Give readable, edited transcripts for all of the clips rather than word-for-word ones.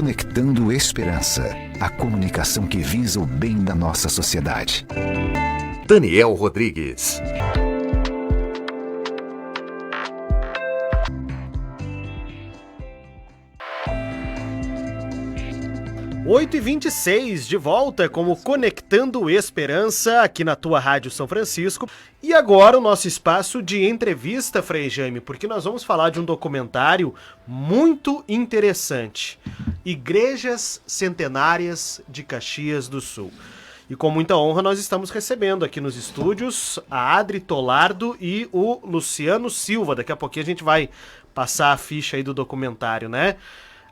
Conectando Esperança, a comunicação que visa o bem da nossa sociedade. Daniel Rodrigues. Oito e 26 de volta com o Conectando Esperança aqui na tua Rádio São Francisco. E agora o nosso espaço de entrevista, Frei Jaime, porque nós vamos falar de um documentário muito interessante. Igrejas Centenárias de Caxias do Sul. E com muita honra nós estamos recebendo aqui nos estúdios a Adri Tolardo e o Luciano Silva. Daqui a pouquinho a gente vai passar a ficha aí do documentário, né?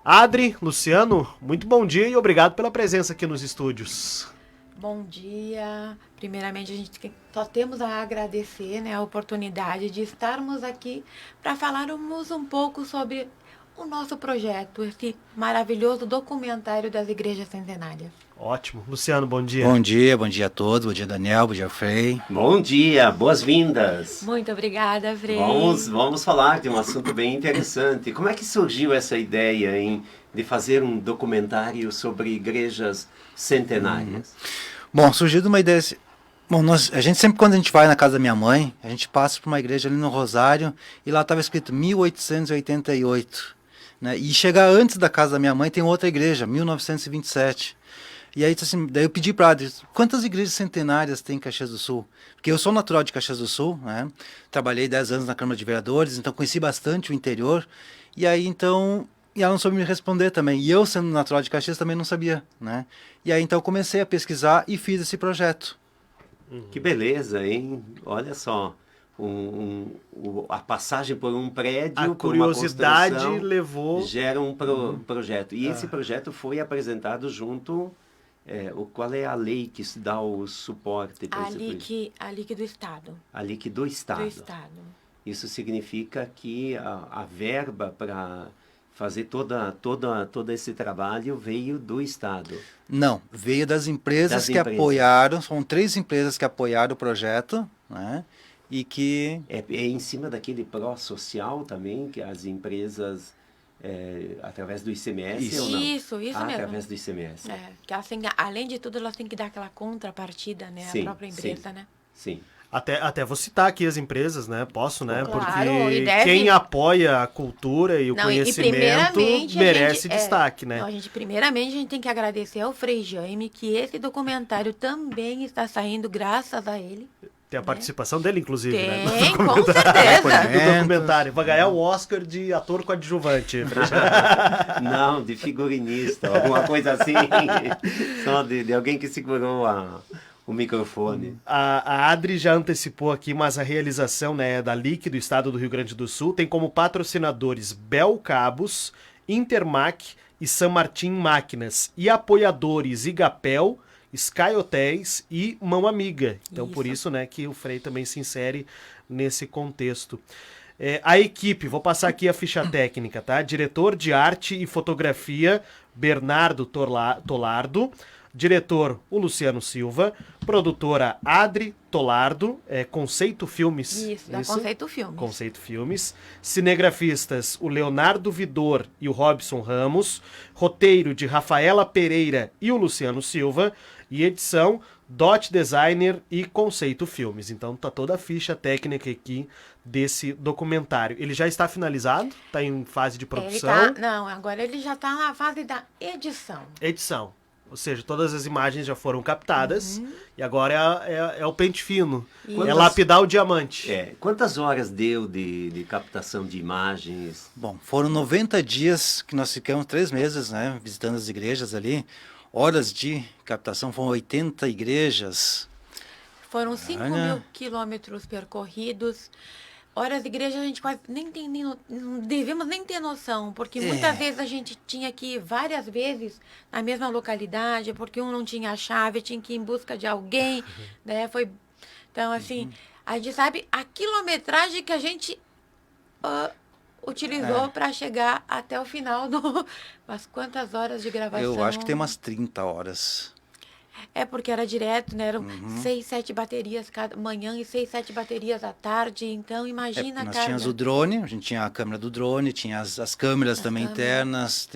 Adri, Luciano, muito bom dia e obrigado pela presença aqui nos estúdios. Bom dia. Primeiramente, a gente só temos a agradecer, né, a oportunidade de estarmos aqui para falarmos um pouco sobre o nosso projeto, esse maravilhoso documentário das Igrejas Centenárias. Ótimo. Luciano, bom dia. Bom dia a todos. Bom dia, Daniel. Bom dia, Frei. Bom dia, boas-vindas. Muito obrigada, Frei. Vamos falar de um assunto bem interessante. Como é que surgiu essa ideia de fazer um documentário sobre igrejas centenárias? Bom, surgiu de uma ideia... Bom, a gente sempre, quando a gente vai na casa da minha mãe, a gente passa por uma igreja ali no Rosário e lá estava escrito 1888. Né? E chegar antes da casa da minha mãe tem outra igreja, 1927. E aí, assim, daí eu pedi para a Adri, quantas igrejas centenárias tem em Caxias do Sul? Porque eu sou natural de Caxias do Sul, né? Trabalhei 10 anos na Câmara de Vereadores, então conheci bastante o interior. E aí, então, e ela não soube me responder também. E eu, sendo natural de Caxias, também não sabia, né? E aí, então, eu comecei a pesquisar e fiz esse projeto. Que beleza, hein? Olha só, a passagem por um prédio, a curiosidade por uma construção, levou... gera um projeto. E esse projeto foi apresentado junto... qual é a lei que dá o suporte para esse projeto? A LIC do Estado. A LIC do Estado. Do Estado. Isso significa que a verba para fazer todo esse trabalho veio do Estado. Não, veio das empresas apoiaram, são 3 empresas que apoiaram o projeto, né? E que... É em cima daquele pró-social também, que as empresas, através do ICMS isso. ou não? Isso mesmo. Através do ICMS. Que assim, além de tudo, elas têm que dar aquela contrapartida, né? Sim, a própria empresa, né? Sim. Até vou citar aqui as empresas, né? Posso, né? Claro, porque quem apoia a cultura e o conhecimento merece destaque, né? Não, primeiramente, a gente tem que agradecer ao Frei Jaime que esse documentário também está saindo graças a ele. Tem a participação dele, inclusive, tem, né? Com certeza. Do documentário. Vai ganhar o Oscar de ator coadjuvante. Não, de figurinista, alguma coisa assim. Só de alguém que segurou o microfone. A Adri já antecipou aqui, mas a realização, né, da LIC do Estado do Rio Grande do Sul tem como patrocinadores Bel Cabos, Intermac e San Martin Máquinas, e apoiadores Igapel, Sky Hotéis e Mão Amiga. Então, por isso, né, que o Frei também se insere nesse contexto. A equipe, vou passar aqui a ficha técnica, tá? Diretor de arte e fotografia, Bernardo Tolardo. Diretor, o Luciano Silva. Produtora, Adri Tolardo, Conceito Filmes. Isso, da Conceito Filmes. Conceito Filmes. Cinegrafistas, o Leonardo Vidor e o Robson Ramos. Roteiro de Rafaela Pereira e o Luciano Silva. E edição, Dot Designer e Conceito Filmes. Então tá toda a ficha técnica aqui desse documentário. Ele já está finalizado? Está em fase de produção? Agora ele já está na fase da edição. Edição. Ou seja, todas as imagens já foram captadas e agora é o pente fino. É lapidar o diamante. Quantas horas deu de captação de imagens? Bom, foram 90 dias que nós ficamos, 3 meses, né, visitando as igrejas ali. Horas de captação, foram 80 igrejas. Foram 5.000 quilômetros percorridos. Horas de igreja a gente quase não devemos nem ter noção, porque muitas vezes a gente tinha que ir várias vezes na mesma localidade, porque um não tinha a chave, tinha que ir em busca de alguém, né? Então, assim, a gente sabe a quilometragem que a gente utilizou para chegar até o final Mas quantas horas de gravação? Eu acho que tem umas 30 horas. É porque era direto, né? Eram 6, 7 baterias cada manhã e 6, 7 baterias à tarde. Então, imagina a Nós carga. tínhamos o drone, a gente tinha a câmera do drone, tinha as câmeras também câmeras. internas,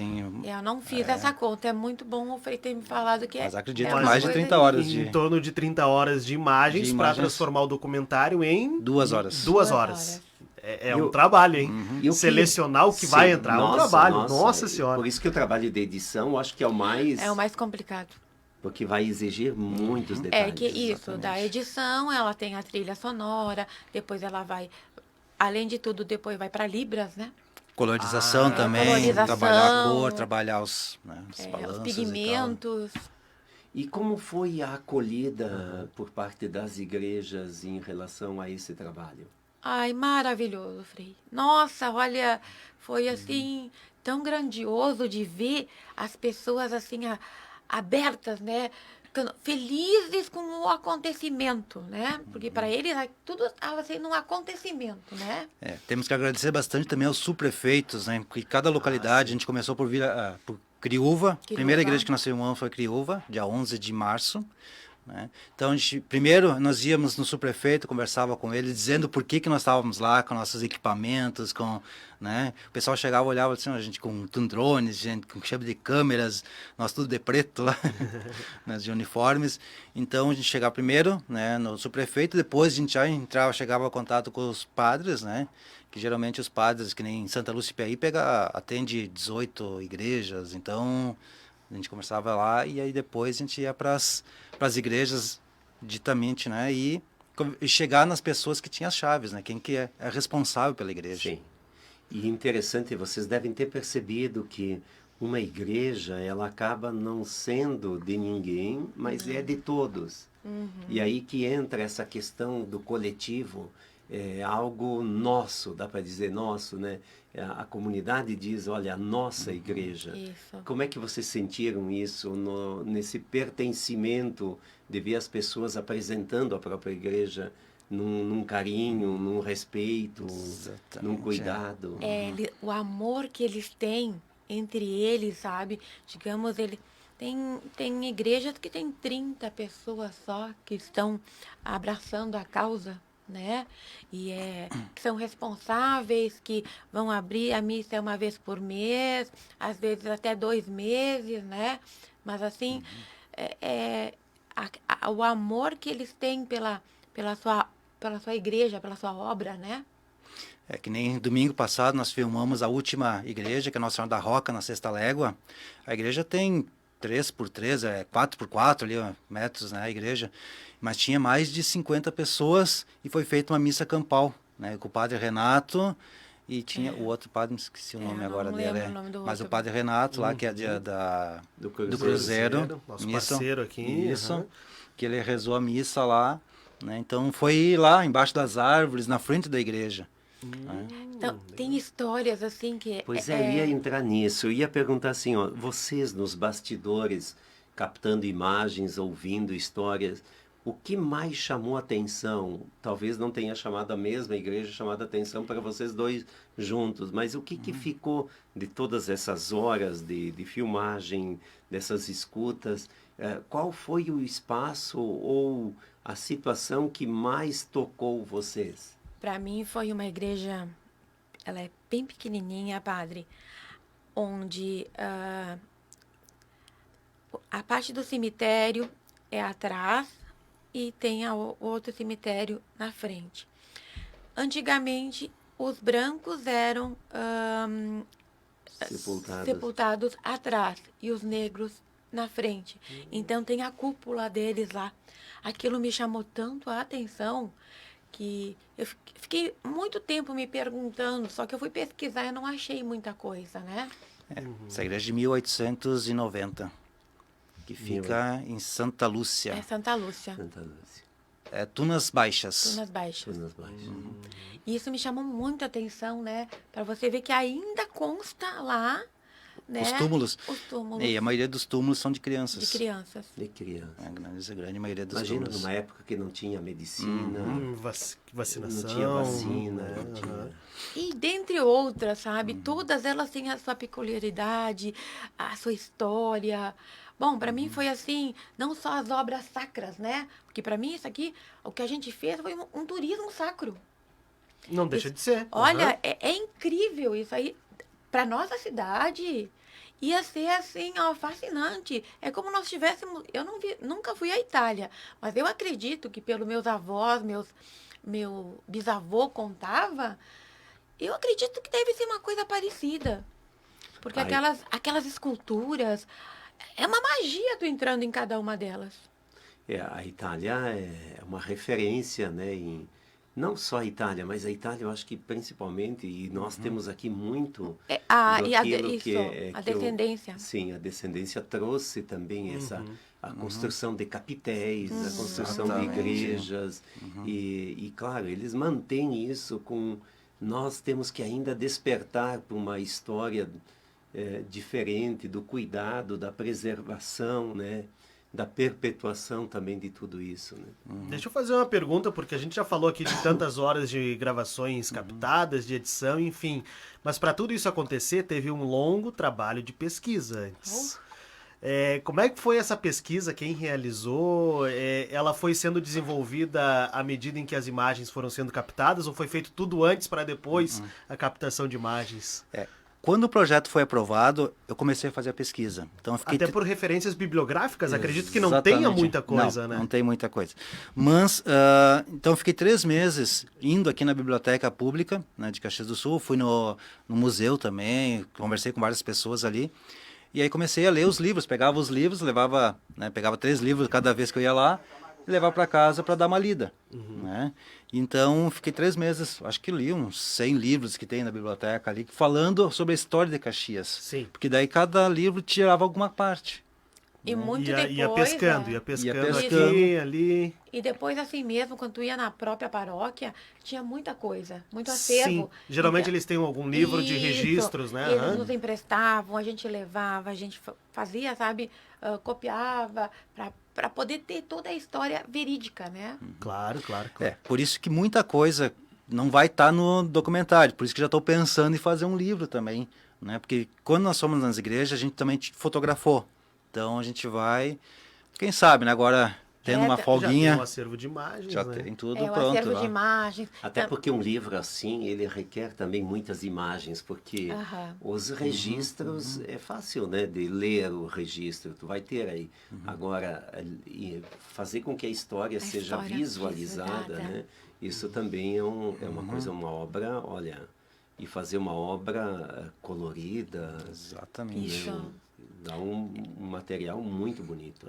Eu não fiz essa conta. É muito bom o Frei ter me falado que mas acredito é que uma mais de coisa 30 horas Em de torno de 30 horas de imagens De para imagens. transformar o documentário em 2 horas. 2 horas. É um trabalho, hein? E o que- Selecionar o que vai Sim, entrar é um trabalho. Nossa Por Senhora. isso que o trabalho de edição, eu acho que é o mais... É o mais complicado. Porque vai exigir muitos detalhes. É que isso, da exatamente. edição, ela tem a trilha sonora, depois ela vai, além de tudo, depois vai para Libras, né? Colorização também, colorização. trabalhar a cor, trabalhar os Os balanços pigmentos. E como foi a acolhida por parte das igrejas em relação a esse trabalho? Ai, maravilhoso, Frei. Nossa, olha, foi assim, tão grandioso de ver as pessoas assim, abertas, né? Felizes com o acontecimento, né? Porque para eles tudo estava sendo um acontecimento, né? Temos que agradecer bastante também aos subprefeitos, né? Porque cada localidade, a gente começou por por Criúva. A primeira igreja que nós filmamos foi Criúva, dia 11 de março. Né? Então, primeiro nós íamos no subprefeito, conversava com ele, dizendo por que nós estávamos lá com nossos equipamentos, né? O pessoal chegava, olhava assim, a gente com drones, gente com cheio de câmeras, nós tudo de preto lá, né, de uniformes. Então, a gente chegava primeiro, né, no subprefeito, depois a gente já chegava a contato com os padres, né? Que geralmente os padres, que nem em Santa Lúcia Piaí, atende 18 igrejas, então a gente conversava lá e aí depois a gente ia para as igrejas ditamente, né? E chegar nas pessoas que tinham as chaves, né? Quem que é responsável pela igreja. Sim. E interessante, vocês devem ter percebido que uma igreja, ela acaba não sendo de ninguém, mas é de todos. E aí que entra essa questão do coletivo, é algo nosso, dá para dizer nosso, né? A comunidade diz, olha, a nossa igreja. Isso. Como é que vocês sentiram isso nesse pertencimento de ver as pessoas apresentando a própria igreja num carinho, num respeito, num cuidado? O amor que eles têm entre eles, sabe? Digamos, tem igrejas que tem 30 pessoas só que estão abraçando a causa, né? E que são responsáveis, que vão abrir a missa uma vez por mês, às vezes até 2 meses, né? Mas assim, o amor que eles têm pela sua igreja, pela sua obra, né? Que nem domingo passado nós filmamos a última igreja, que é a Nossa Senhora da Roca, na Sexta Légua. A igreja tem 3x3, 4x4 ali, metros, né, a igreja. Mas tinha mais de 50 pessoas e foi feita uma missa campal, né, com o padre Renato e tinha o outro padre, não esqueci o nome agora dele. Mas o padre Renato lá, que é do Cruzeiro. Nosso parceiro aqui. Isso, que ele rezou a missa lá, né, então foi lá, embaixo das árvores, na frente da igreja. Então, tem histórias assim que... Pois eu ia entrar nisso. Eu ia perguntar assim, ó, vocês nos bastidores, captando imagens, ouvindo histórias, o que mais chamou atenção? Talvez não tenha chamado a mesma igreja, chamado atenção para vocês dois juntos, mas o que ficou de todas essas horas de filmagem, dessas escutas? Qual foi o espaço ou a situação que mais tocou vocês? Para mim foi uma igreja, ela é bem pequenininha, padre, onde a parte do cemitério é atrás e tem o outro cemitério na frente. Antigamente, os brancos eram sepultados atrás e os negros na frente. Então tem a cúpula deles lá. Aquilo me chamou tanto a atenção que eu fiquei muito tempo me perguntando, só que eu fui pesquisar e não achei muita coisa, né? Essa igreja é de 1890, que fica em Santa Lúcia. É Santa Lúcia. Santa Lúcia. Tunas Baixas. Tunas Baixas. Tunas Baixas. E isso me chamou muita atenção, né? Para você ver que ainda consta lá, né? Os túmulos. Os túmulos. E a maioria dos túmulos são de crianças. De crianças. De criança. A grande maioria dos Imagina, túmulos. numa época que não tinha medicina, Vacinação. não tinha vacina, não tinha... E dentre outras, sabe? Todas elas têm a sua peculiaridade, a sua história, Bom, para mim foi assim, não só as obras sacras, né? Porque para mim isso aqui, o que a gente fez foi um turismo sacro. Não deixa de ser. Olha, Aham. é incrível isso aí. Para nossa cidade, ia ser assim, ó, fascinante. É como nós tivéssemos. Eu não vi, nunca fui à Itália, mas eu acredito que pelos meus avós, meu bisavô contava, eu acredito que deve ser uma coisa parecida. Porque Ai. aquelas esculturas, é uma magia tu entrando em cada uma delas. A Itália é uma referência, né, não só a Itália, mas a Itália eu acho que principalmente, e nós temos aqui muito daquilo Isso, a que descendência. sim, a descendência trouxe também a construção de capitéis, a construção de Exatamente. igrejas, e claro, eles mantêm isso nós temos que ainda despertar para uma história diferente do cuidado, da preservação, né? Da perpetuação também de tudo isso, né? Deixa eu fazer uma pergunta, porque a gente já falou aqui de tantas horas de gravações captadas, de edição, enfim. Mas para tudo isso acontecer, teve um longo trabalho de pesquisa antes. Como é que foi essa pesquisa? Quem realizou? Ela foi sendo desenvolvida à medida em que as imagens foram sendo captadas? Ou foi feito tudo antes para depois a captação de imagens? Quando o projeto foi aprovado, eu comecei a fazer a pesquisa. Então, eu fiquei Até por referências bibliográficas, acredito que não tenha Exatamente. muita coisa, Não, né? não tem muita coisa. Mas, então, eu fiquei 3 meses indo aqui na Biblioteca Pública, né, de Caxias do Sul. Fui no museu também, conversei com várias pessoas ali. E aí comecei a ler os livros, pegava os livros, levava, né, pegava 3 livros cada vez que eu ia lá, e levava para casa para dar uma lida. Né? Então, fiquei 3 meses, acho que li uns 100 livros que tem na biblioteca ali, falando sobre a história de Caxias. Sim. Porque daí cada livro tirava alguma parte. E muito Ia depois... pescando, né? ia pescando pescando. aqui, ali. E depois, assim mesmo, quando tu ia na própria paróquia, tinha muita coisa, muito acervo. Sim, geralmente Então, eles têm algum livro de isso, registros, né? Eles Aham. nos emprestavam, a gente levava, a gente fazia, sabe, copiava, para poder ter toda a história verídica, né? Claro, claro. Por isso que muita coisa não vai estar no documentário, por isso que já estou pensando em fazer um livro também, né? Porque quando nós fomos nas igrejas, a gente também fotografou. Então a gente vai, quem sabe, né? Agora tendo uma Já Já folguinha, tem um acervo de imagens, já né? tem tudo O pronto acervo lá. de imagens. Até porque um livro assim, ele requer também muitas imagens, porque Aham. os registros é fácil, né, de ler o registro, tu vai ter aí. Agora, fazer com que a história seja história visualizada, visualizada. né, isso também é uma coisa, uma obra, olha, e fazer uma obra colorida, Exatamente. Isso. dá um material muito bonito.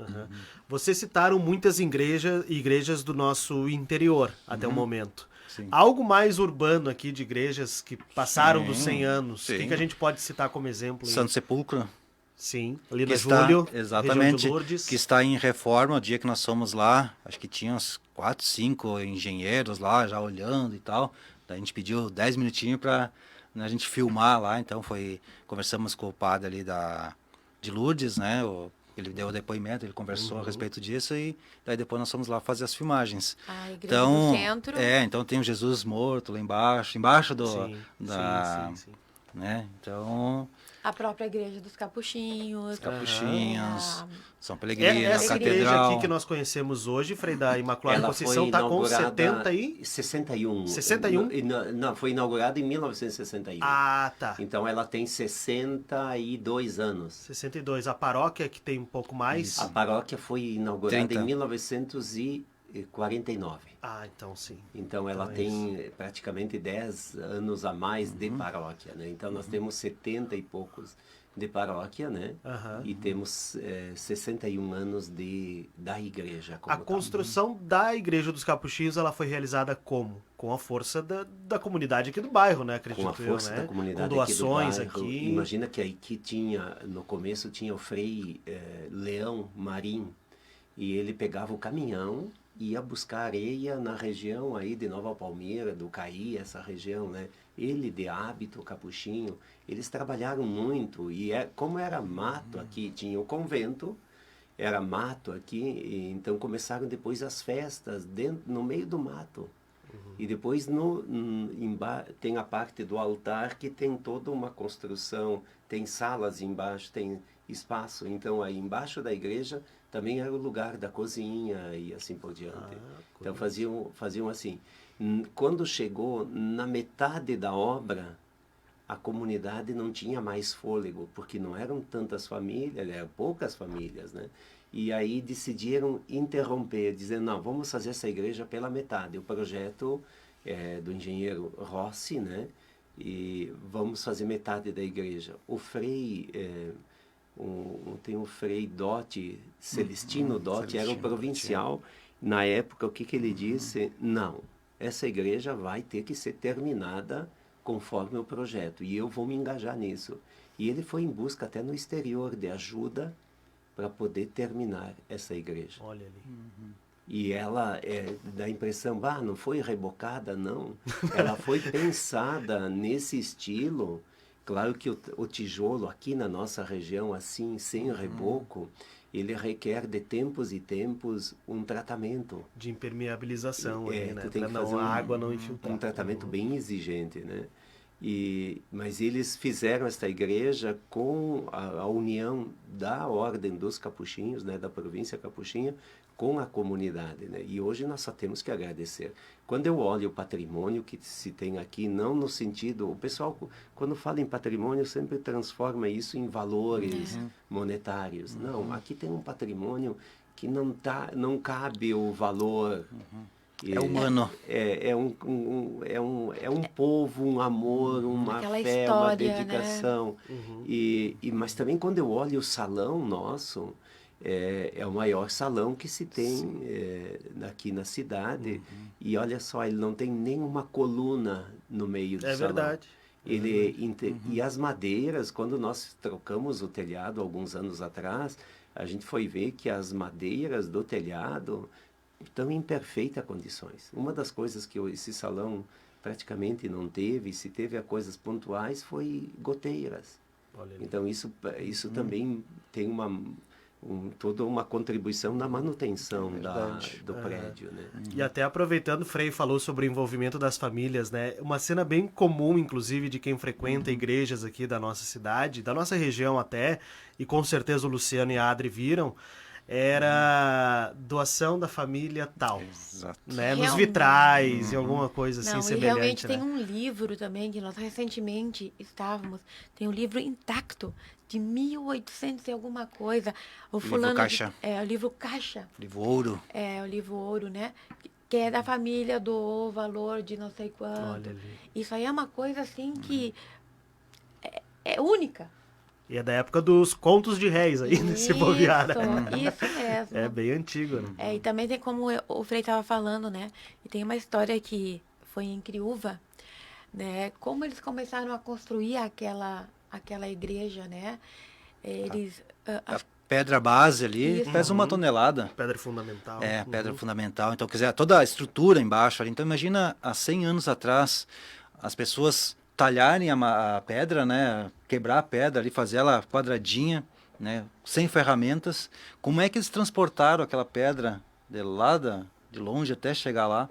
Vocês citaram muitas igrejas do nosso interior até o momento. Sim. Algo mais urbano aqui de igrejas que passaram Sim, dos 100 anos. O sim. que a gente pode citar como exemplo? Santo Sepulcro, Sim, ali que na está, Júlio, exatamente, região de Lourdes. que está em reforma. O dia que nós fomos lá, acho que tinha uns 4, 5 engenheiros lá já olhando e tal. Daí a gente pediu 10 minutinhos para a gente filmar lá. Então conversamos com o padre ali de Lourdes, né? Ele deu o depoimento, ele conversou a respeito disso e daí depois nós fomos lá fazer as filmagens. A igreja Então, do centro. então tem o Jesus morto lá embaixo Sim, sim. né? Então, A própria igreja dos Capuchinhos. Capuchinhos, Ah, São Pellegrino, Essa igreja Catedral. aqui que nós conhecemos hoje, Frei da Imaculada Ela Conceição, foi está com inaugurada 70 em 61. 61? Não, foi inaugurada em 1961. Ah, tá. Então ela tem 62 anos. 62. A paróquia que tem um pouco mais. A paróquia foi inaugurada 30. em 1949. Ah, então sim. Então ela Então é tem praticamente 10 anos a mais de paróquia, né? Então nós temos 70 e poucos de paróquia, né? Aham. E temos 61 anos da igreja. Como A tal. construção da Igreja dos Capuchinhos, ela foi realizada como? Com a força da comunidade aqui do bairro, né? Acredito Com a força eu, né? da comunidade Com doações aqui do bairro. aqui. Imagina que aqui tinha, no começo tinha o Frei Leão Marim, e ele pegava o caminhão e ia buscar areia na região aí de Nova Palmeira, do Caí, essa região, né? Ele de hábito, capuchinho, eles trabalharam muito, e como era mato aqui, tinha o convento, era mato aqui, e então começaram depois as festas no meio do mato. E depois tem a parte do altar que tem toda uma construção, tem salas embaixo, tem espaço. Então, aí embaixo da igreja também era o lugar da cozinha e assim por diante. Então, faziam assim. Quando chegou na metade da obra, a comunidade não tinha mais fôlego, porque não eram tantas famílias, eram poucas famílias, né? E aí decidiram interromper, dizendo, não, vamos fazer essa igreja pela metade. O projeto é do engenheiro Rossi, né? E vamos fazer metade da igreja. O Frei, tem o Frei Dotti, Celestino Dotti, era um provincial. Na época, o que ele disse? Não, essa igreja vai ter que ser terminada conforme o projeto, e eu vou me engajar nisso. E ele foi em busca até no exterior de ajuda para poder terminar essa igreja. Olha ali. E ela dá a impressão, não foi rebocada, não. Ela foi pensada nesse estilo. Claro que o tijolo aqui na nossa região, assim, sem reboco, ele requer de tempos e tempos um tratamento. De impermeabilização ali, né? Tu tem Pra que fazer a água não infiltrar. um tratamento bem exigente, né? Mas eles fizeram esta igreja com a união da Ordem dos Capuchinhos, né, da província Capuchinha, com a comunidade, né? E hoje nós só temos que agradecer. Quando eu olho o patrimônio que se tem aqui, não no sentido... O pessoal, quando fala em patrimônio, sempre transforma isso em valores monetários. Não, aqui tem um patrimônio que não cabe o valor... É humano. É um povo, um amor, uma Aquela fé, história, uma dedicação. Né? Mas também quando eu olho o salão nosso, é o maior salão que se tem aqui na cidade. E olha só, ele não tem nenhuma coluna no meio do salão. É verdade. E as madeiras, quando nós trocamos o telhado alguns anos atrás, a gente foi ver que as madeiras do telhado estão em perfeitas condições. Uma das coisas que esse salão praticamente não teve, se teve a coisas pontuais, foi goteiras. Então isso também tem toda uma contribuição na manutenção do prédio, né? E até aproveitando, o Frei falou sobre o envolvimento das famílias, né? Uma cena bem comum, inclusive, de quem frequenta igrejas aqui da nossa cidade, da nossa região até, e com certeza o Luciano e a Adri viram, era doação da família tal. Exato. Né? Nos vitrais e alguma coisa assim Não, semelhante. E realmente né? tem um livro também, que nós recentemente tem um livro intacto, de 1800 e alguma coisa. O Livro Caixa. O livro Caixa. Livro Ouro. O livro Ouro, né? Que é da família, doou valor de não sei quanto. Olha ali. Isso aí é uma coisa assim que é única. E é da época dos contos de réis aí, nesse bobear. Isso mesmo. É bem antigo, né? E também tem como o Frei estava falando, né? E tem uma história que foi em Criúva, né? Como eles começaram a construir aquela igreja, né? Eles... A pedra base ali pesa 1 tonelada. Pedra fundamental. Pedra fundamental. Então, quer dizer, toda a estrutura embaixo ali. Então, imagina, há 100 anos atrás, as pessoas talharem a pedra, né? Quebrar a pedra ali, fazer ela quadradinha, né? Sem ferramentas. Como é que eles transportaram aquela pedra de longe até chegar lá?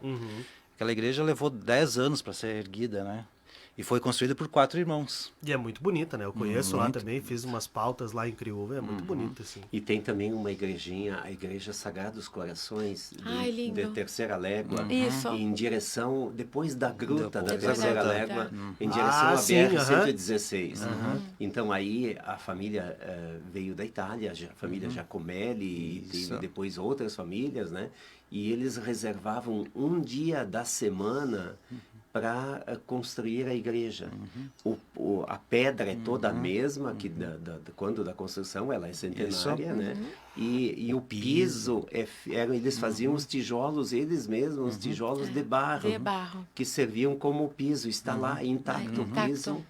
Aquela igreja levou 10 anos para ser erguida, né? E foi construída por 4 irmãos. E é muito bonita, né? Eu conheço lá também, fiz umas pautas lá em Criúva, é muito bonito, assim. E tem também uma igrejinha, a Igreja Sagrada dos Corações, de Terceira Légua, Isso. em direção, depois da gruta da Depois Terceira da Légua, gruta. em direção à sim, BR-116. Então aí a família veio da Itália, a família Giacomelli, e teve depois outras famílias, né? E eles reservavam um dia da semana para construir a igreja. A pedra é toda a mesma, que quando da construção ela é centenária, né? E o piso, eles faziam os tijolos, eles mesmos, os tijolos de barro, que serviam como piso. Está lá intacto o piso.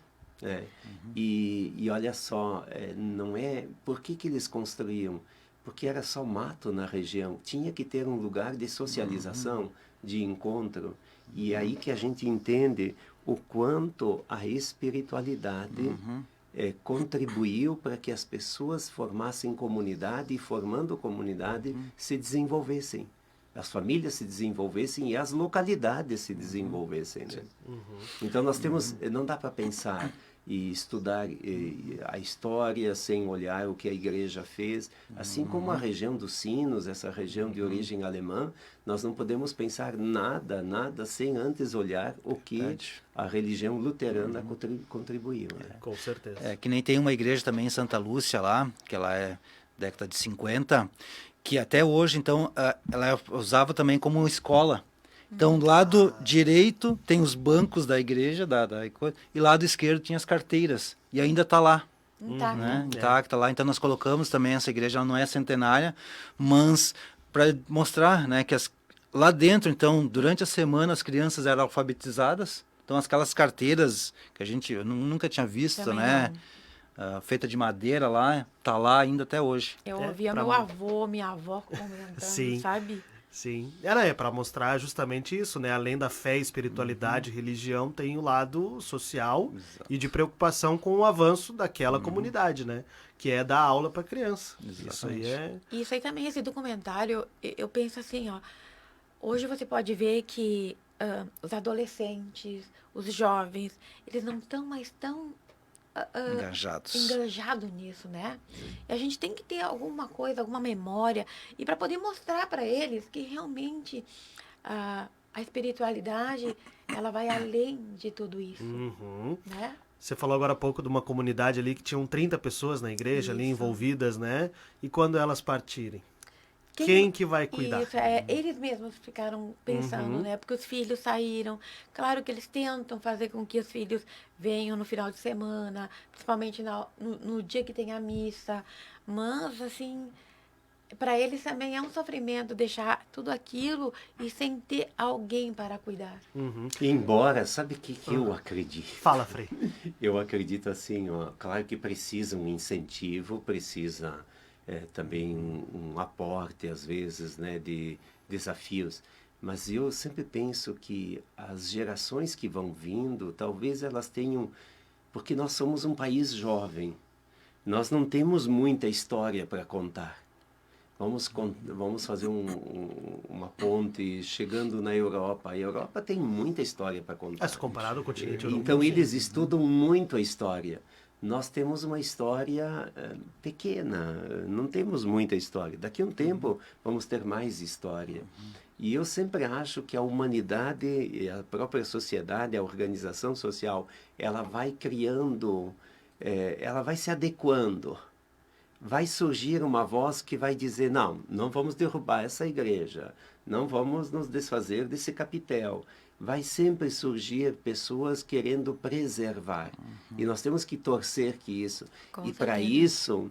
E olha só, não é... Por que eles construíam? Porque era só mato na região. Tinha que ter um lugar de socialização, de encontro. E aí que a gente entende o quanto a espiritualidade contribuiu para que as pessoas formassem comunidade e, formando comunidade, se desenvolvessem. as famílias se desenvolvessem e as localidades se desenvolvessem, né? Então nós temos, não dá para pensar e estudar a história sem olhar o que a igreja fez, assim como a região dos sinos, essa região de origem alemã, nós não podemos pensar nada sem antes olhar o que a religião luterana contribuiu, né? Com certeza. Que nem tem uma igreja também em Santa Lúcia lá, que ela é década de 50, que até hoje, então, ela usava também como escola. Então, do lado direito tem os bancos da igreja, e lado esquerdo tinha as carteiras. E ainda está lá. Tá. Né? Intacta lá. Então, nós colocamos também essa igreja, ela não é centenária, mas para mostrar, né, que lá dentro, então, durante a semana, as crianças eram alfabetizadas. Então, aquelas carteiras que eu nunca tinha visto, Também né? não. Feita de madeira lá, tá lá ainda até hoje. Eu ouvia meu avô, minha avó comentando, Sim. sabe? Sim, é para mostrar justamente isso, né? Além da fé, espiritualidade, religião, tem o lado social e de preocupação com o avanço daquela comunidade, né? Que é dar aula para criança. Isso aí é... Isso aí também, esse documentário, eu penso assim, ó. Hoje você pode ver que os adolescentes, os jovens, eles não estão mais tão engajado nisso, né? E a gente tem que ter alguma coisa, alguma memória, e para poder mostrar para eles que realmente a espiritualidade, ela vai além de tudo isso, né? Você falou agora há pouco de uma comunidade ali que tinham 30 pessoas na igreja ali envolvidas, né? E quando elas partirem? Quem que vai cuidar? Isso, eles mesmos ficaram pensando, né? Porque os filhos saíram. Claro que eles tentam fazer com que os filhos venham no final de semana, principalmente no dia que tem a missa. Mas, assim, para eles também é um sofrimento deixar tudo aquilo e sem ter alguém para cuidar. Embora, sabe o que eu acredito? Fala, Frei. Eu acredito assim, ó, claro que precisa um incentivo, precisa... também um aporte, às vezes, né, de desafios. Mas eu sempre penso que as gerações que vão vindo, talvez elas tenham... Porque nós somos um país jovem. Nós não temos muita história para contar. Vamos fazer uma ponte chegando na Europa. A Europa tem muita história para contar. Se comparado ao continente europeu. Então, eles estudam muito a história. Nós temos uma história pequena, não temos muita história. Daqui a um tempo vamos ter mais história. E eu sempre acho que a humanidade, a própria sociedade, a organização social, ela vai criando, ela vai se adequando. Vai surgir uma voz que vai dizer, não vamos derrubar essa igreja, não vamos nos desfazer desse capitel. Vai sempre surgir pessoas querendo preservar. E nós temos que torcer que isso. E para isso,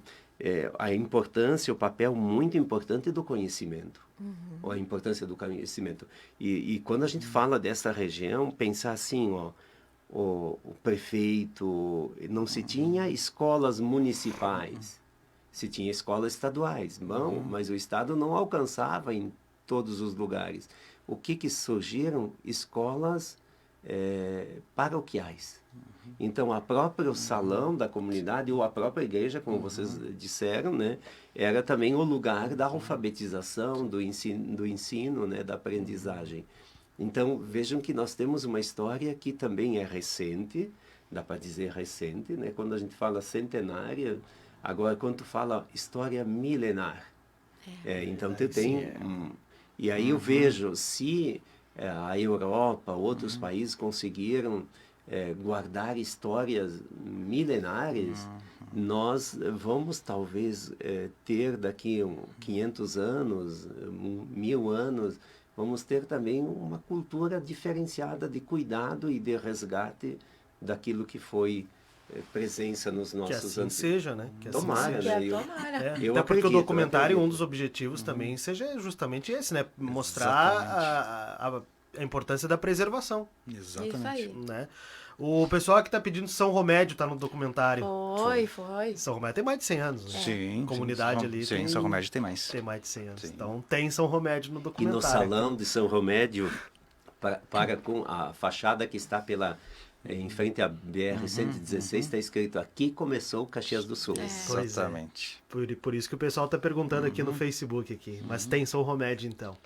a importância, o papel muito importante do conhecimento. A importância do conhecimento. E quando a gente fala dessa região, pensar assim, ó, o prefeito, não se tinha escolas municipais, se tinha escolas estaduais. Bom, mas o Estado não alcançava em todos os lugares. O que surgiram? Escolas paroquiais. Então, a própria salão da comunidade ou a própria igreja, como vocês disseram, né, era também o lugar da alfabetização, do ensino, né, da aprendizagem. Então, vejam que nós temos uma história que também é recente, dá para dizer recente, né? Quando a gente fala centenária, agora quando tu fala história milenar, então tu tem... E aí eu vejo, se a Europa, outros países conseguiram guardar histórias milenares, nós vamos talvez ter daqui 500 anos, 1000 anos, vamos ter também uma cultura diferenciada de cuidado e de resgate daquilo que foi presença nos nossos Que assim seja, né? Que tomara, assim seja. né? Tomara. Até porque o documentário, um dos objetivos também seja justamente esse, né? Mostrar a importância da preservação. Exatamente. Isso aí. Né? O pessoal que está pedindo São Romédio tá no documentário. Foi. São Romédio tem mais de 100 anos, né? Sim. Comunidade ali Sim, São Romédio tem mais. Tem mais de 100 anos. Sim. Então tem São Romédio no E documentário. no salão de São Romédio, para com a fachada que está em frente à BR-116, está escrito: aqui começou Caxias do Sul. Pois Exatamente. Por isso que o pessoal está perguntando aqui no Facebook aqui. Mas tem São Romédio, então.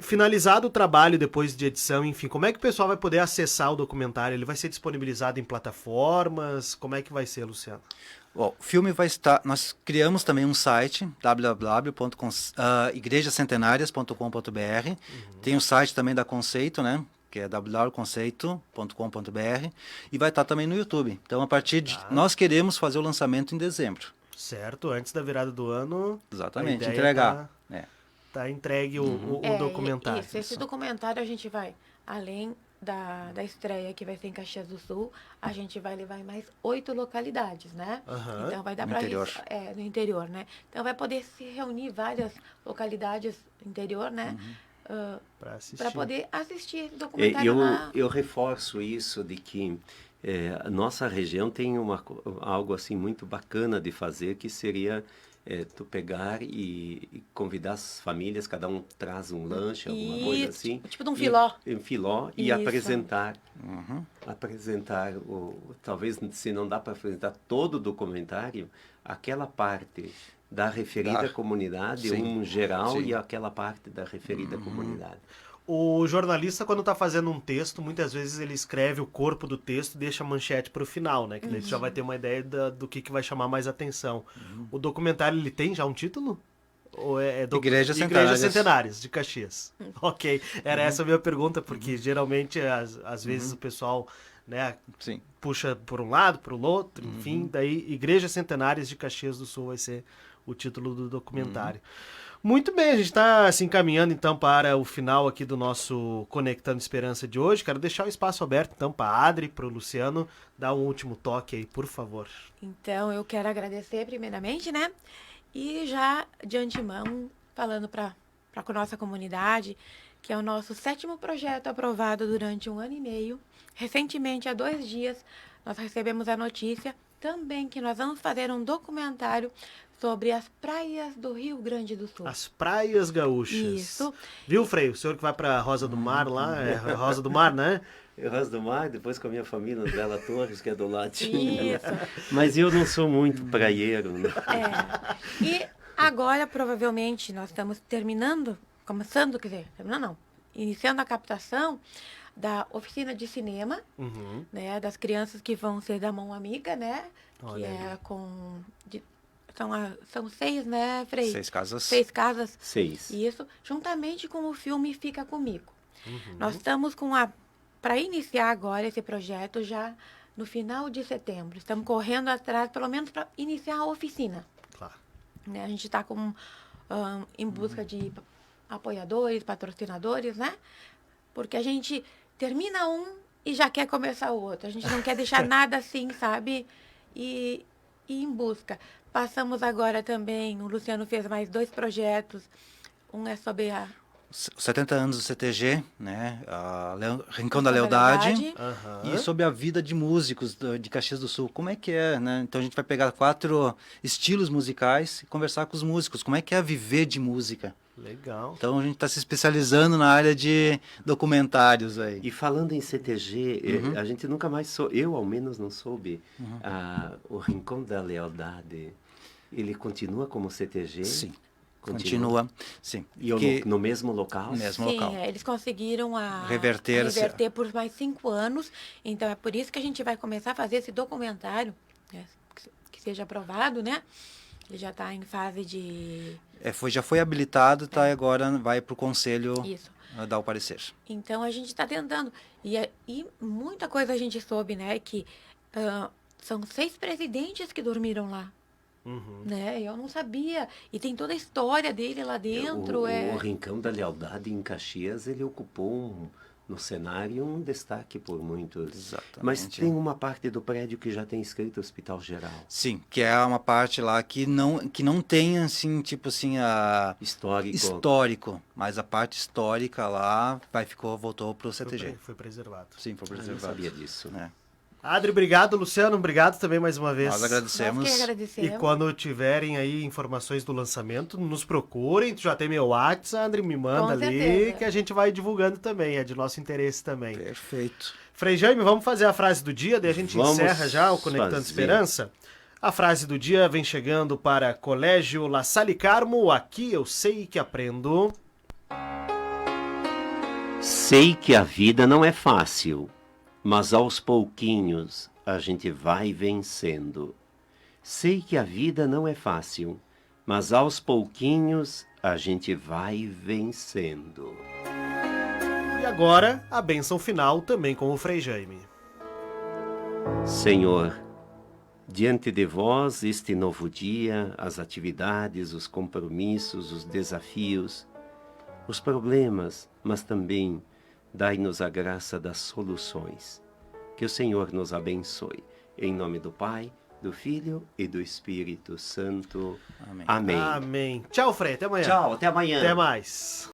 Finalizado o trabalho depois de edição, enfim, como é que o pessoal vai poder acessar o documentário? Ele vai ser disponibilizado em plataformas? Como é que vai ser, Luciano? Bom, o filme vai estar... Nós criamos também um site, www.igrejacentenarias.com.br. Tem o site também da Conceito, né? Que é www.conceito.com.br. E vai estar também no YouTube. Então, a partir de... Nós queremos fazer o lançamento em dezembro. Certo, antes da virada do ano. Exatamente, entregar. Tá entregue o documentário. Isso, esse documentário a gente vai, além da estreia que vai ser em Caxias do Sul, a gente vai levar em mais 8 localidades, né? Então vai dar para no interior, né? Então vai poder se reunir várias localidades no interior, né? Para poder assistir o documentário lá. Eu reforço isso de que a nossa região tem algo assim muito bacana de fazer, que seria tu pegar e convidar as famílias, cada um traz um lanche, alguma coisa assim. Tipo de um filó. Um filó e apresentar. Apresentar, talvez se não dá para apresentar todo o documentário, aquela parte da referida comunidade, geral, e aquela parte da referida comunidade. O jornalista, quando está fazendo um texto, muitas vezes ele escreve o corpo do texto e deixa a manchete para o final, né? Que daí você já vai ter uma ideia do que vai chamar mais atenção. O documentário, ele tem já um título? Ou Igreja Centenárias de Caxias. Ok, era essa a minha pergunta, porque geralmente, às vezes, o pessoal, né, puxa por um lado, por outro, enfim. Daí, Igreja Centenárias de Caxias do Sul vai ser o título do documentário. Muito bem, a gente está se encaminhando então para o final aqui do nosso Conectando Esperança de hoje. Quero deixar o espaço aberto então para a Adri, para o Luciano, dar um último toque aí, por favor. Então eu quero agradecer primeiramente, né? E já de antemão, falando para a nossa comunidade, que é o nosso 7º projeto aprovado durante 1 ano e meio. Recentemente, há 2 dias, nós recebemos a notícia também que nós vamos fazer um documentário sobre as praias do Rio Grande do Sul. As praias gaúchas. Isso. Viu, Frei? O senhor que vai para Rosa do Mar lá, Rosa do Mar, né? Rosa do Mar, depois com a minha família, Bela Torres, que é do ladinho. Isso. Mas eu não sou muito praieiro, né? E agora, provavelmente, nós estamos iniciando a captação da oficina de cinema, né, das crianças que vão ser da Mão Amiga, né? Olha que aí. é são 6, né, Frei? 6 casas. 6 casas. 6. Isso, juntamente com o filme Fica Comigo. Nós estamos para iniciar agora esse projeto já no final de setembro. Estamos correndo atrás, pelo menos para iniciar a oficina. Claro. Né? A gente está em busca de apoiadores, patrocinadores, né? Porque a gente termina um e já quer começar o outro. A gente não quer deixar nada assim, sabe? E em busca. Passamos agora também, o Luciano fez mais 2 projetos. Um é sobre Os 70 anos do CTG, né? Rincão da Lealdade. E sobre a vida de músicos de Caxias do Sul. Como é que é, né? Então a gente vai pegar 4 estilos musicais e conversar com os músicos. Como é que é viver de música? Legal. Então a gente está se especializando na área de documentários aí. E falando em CTG, a gente nunca mais eu ao menos não soube, o Rincão da Lealdade, ele continua como CTG? Sim. Continua, sim. E no mesmo local? No mesmo Sim, local. Eles conseguiram reverter por mais 5 anos. Então, é por isso que a gente vai começar a fazer esse documentário, né, que seja aprovado, né? Ele já está em fase de... Já foi habilitado, tá? Agora vai para o conselho dar o parecer. Então, a gente está tentando. E muita coisa a gente soube, né? Que são 6 presidentes que dormiram lá. Né? Eu não sabia. E tem toda a história dele lá dentro. O Rincão da Lealdade em Caxias, ele ocupou no cenário um destaque por muitos. Exatamente. Mas tem uma parte do prédio que já tem escrito Hospital Geral. Sim, que é uma parte lá que não tem, assim, tipo assim, histórico. Mas a parte histórica lá voltou para o CTG. Foi preservado. Sim, foi preservado. Eu não sabia disso. Adri, obrigado. Luciano, obrigado também mais uma vez. Nós agradecemos. Nós que agradecemos. E quando tiverem aí informações do lançamento, nos procurem. Tu já tem meu WhatsApp, Adri, me manda Com ali, certeza. que a gente vai divulgando também. É de nosso interesse também. Perfeito. Frei Jaime, vamos fazer a frase do dia, daí a gente encerra já o Conectando Esperança. A frase do dia vem chegando para Colégio La Salle Carmo. Aqui eu sei que aprendo. Sei que a vida não é fácil, mas aos pouquinhos a gente vai vencendo. Sei que a vida não é fácil, mas aos pouquinhos a gente vai vencendo. E agora, a bênção final também com o Frei Jaime. Senhor, diante de vós este novo dia, as atividades, os compromissos, os desafios, os problemas, mas também dai-nos a graça das soluções. Que o Senhor nos abençoe. Em nome do Pai, do Filho e do Espírito Santo. Amém. Amém. Amém. Tchau, Frei. Até amanhã. Tchau, até amanhã. Até mais.